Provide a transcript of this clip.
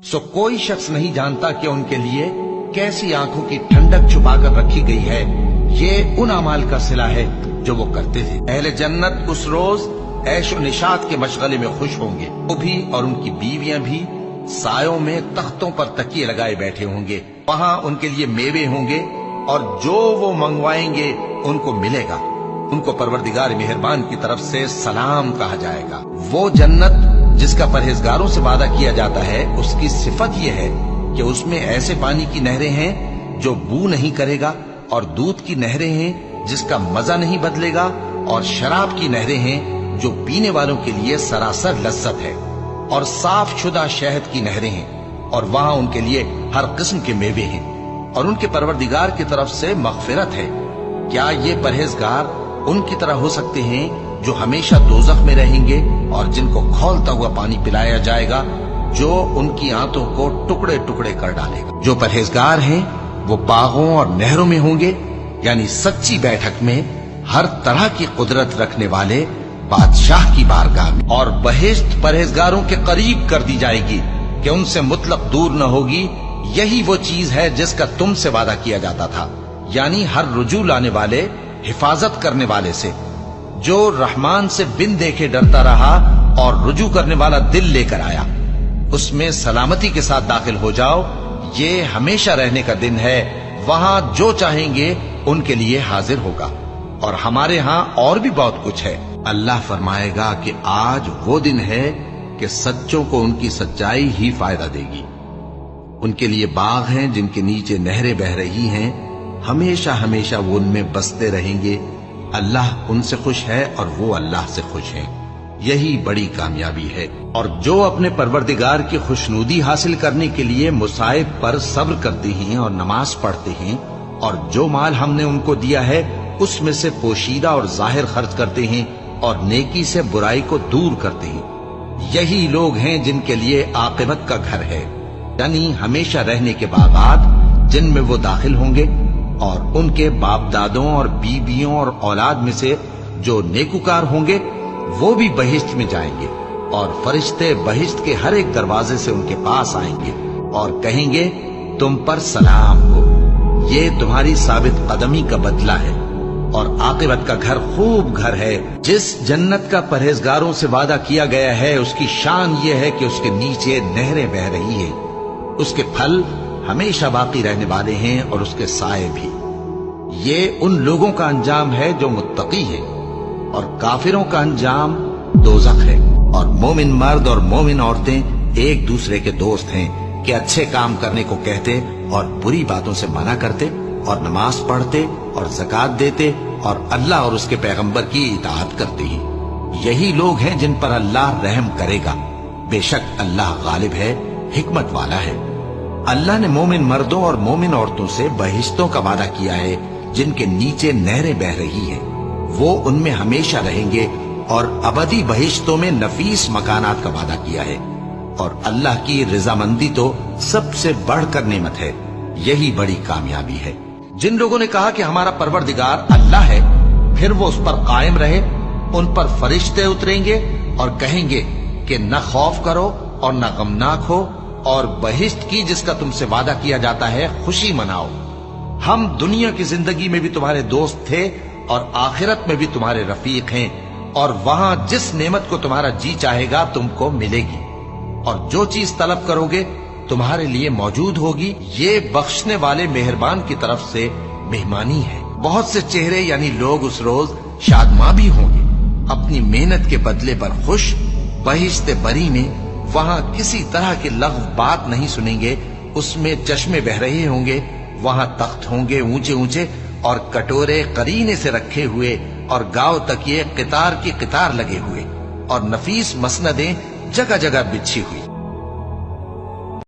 सो कोई शख्स नहीं जानता कि उनके लिए कैसी आंखों की ठंडक छुपा कर रखी गई है। ये उन अमाल का सिला है जो वो करते थे। अहले जन्नत उस रोज ऐशो निशात के मशगले में खुश होंगे। वो भी और उनकी बीवियां भी सायों में तख्तों पर तकिए लगाए बैठे होंगे। वहां उनके लिए मेवे होंगे और जो वो मंगवाएंगे उनको मिलेगा। उनको परवरदिगार मेहरबान की तरफ से सलाम कहा जाएगा। वो जन्नत जिसका परहेजगारों से वादा किया जाता है, उसकी सिफत यह है कि उसमें ऐसे पानी की नहरें हैं जो बू नहीं करेगा, और दूध की नहरें हैं जिसका मजा नहीं बदलेगा, और शराब की नहरें हैं जो पीने वालों के लिए सरासर लज्जत है, और साफ शुदा शहद की नहरें हैं, और वहां उनके लिए हर किस्म के मेवे हैं, और उनके परवरदिगार की तरफ से मगफिरत है। क्या ये परहेजगार उनकी तरह हो सकते हैं जो हमेशा दोजख में रहेंगे और जिनको खौलता हुआ पानी पिलाया जाएगा जो उनकी आंतों को टुकड़े टुकड़े कर डालेगा। जो परहेजगार हैं वो बागों और नहरों में होंगे, यानी सच्ची बैठक में हर तरह की कुदरत रखने वाले बादशाह की बारगाह में। और बहिश्त परहेजगारों के करीब कर दी जाएगी कि उनसे मुतलक दूर न होगी। यही वो चीज है जिसका तुमसे वादा किया जाता था, यानी हर रुजू लाने वाले, हिफाजत करने वाले से, जो रहमान से बिन देखे डरता रहा और रुजू करने वाला दिल लेकर आया, उसमें सलामती के साथ दाखिल हो जाओ। ये हमेशा रहने का दिन है, वहां जो चाहेंगे उनके लिए हाजिर होगा। और हमारे यहां और भी बहुत कुछ है। अल्लाह फरमाएगा कि आज वो दिन है कि सच्चों को उनकी सच्चाई ही फायदा देगी। उनके लिए बाग हैं जिनके नीचे नहरें बह रही हैं, हमेशा हमेशा वो उनमें बसते रहेंगे। अल्लाह उनसे खुश है और वो अल्लाह से खुश हैं। यही बड़ी कामयाबी है। और जो अपने परवरदिगार की खुशनूदी हासिल करने के लिए मुसाइब पर सब्र करते हैं और नमाज पढ़ते हैं, और जो माल हमने उनको दिया है उसमें से पोशीदा और जाहिर खर्च करते हैं और नेकी से बुराई को दूर करते हैं, यही लोग हैं जिनके लिए आकिबत का घर है, यानी हमेशा रहने के बागात जिनमें वो दाखिल होंगे। और उनके बाप दादों और बीबियों और औलाद में से जो नेकुकार होंगे वो भी बहिश्त में जाएंगे, और फरिश्ते बहिश्त के हर एक दरवाजे से उनके पास आएंगे और कहेंगे तुम पर सलाम हो। ये तुम्हारी साबित कदमी का बदला है और आकिबत का घर खूब घर है। जिस जन्नत का परहेजगारों से वादा किया गया है उसकी शान ये है कि उसके नीचे नहरें बह रही हैं, उसके फल हमेशा बाकी रहने वाले हैं और उसके साए भी। ये उन लोगों का अंजाम है जो मुत्तकी है, और काफिरों का अंजाम दोज़ख है। और मोमिन मर्द और मोमिन औरतें एक दूसरे के दोस्त हैं कि अच्छे काम करने को कहते और बुरी बातों से मना करते, और नमाज पढ़ते और ज़कात देते और अल्लाह और उसके पैगंबर की इताअत करते हैं। यही लोग हैं जिन पर अल्लाह रहम करेगा। बेशक अल्लाह गालिब है, हिकमत वाला है। अल्लाह ने मोमिन मर्दों और मोमिन औरतों से बहिश्तों का वादा किया है जिनके नीचे नहरें बह रही हैं। वो उनमें हमेशा रहेंगे, और अबदी बहिश्तों में नफीस मकानात का वादा किया है। और अल्लाह की रजामंदी तो सबसे बढ़कर नेमत है। यही बड़ी कामयाबी है। जिन लोगों ने कहा कि हमारा परवरदिगार अल्लाह है, फिर वो उस पर कायम रहे, उन पर फरिश्ते उतरेंगे और कहेंगे कि न खौफ करो और न गमनाक हो, और बहिश्त की जिसका तुमसे वादा किया जाता है खुशी मनाओ। हम दुनिया की जिंदगी में भी तुम्हारे दोस्त थे और आखिरत में भी तुम्हारे रफीक हैं, और वहां जिस नेमत को तुम्हारा जी चाहेगा तुमको मिलेगी, और जो चीज तलब करोगे तुम्हारे लिए मौजूद होगी। ये बख्शने वाले मेहरबान की तरफ से मेहमानी है। बहुत से चेहरे यानी लोग उस रोज शादमा भी होंगे, अपनी मेहनत के बदले पर खुश। बहिश्ते बरी में वहां किसी तरह की लग़्व बात नहीं सुनेंगे। उसमें चश्मे बह रहे होंगे, वहां तख्त होंगे ऊंचे ऊंचे, और कटोरे करीने से रखे हुए, और गांव तक ये कितार की कितार लगे हुए, और नफीस मसनदें जगह जगह बिछी हुई।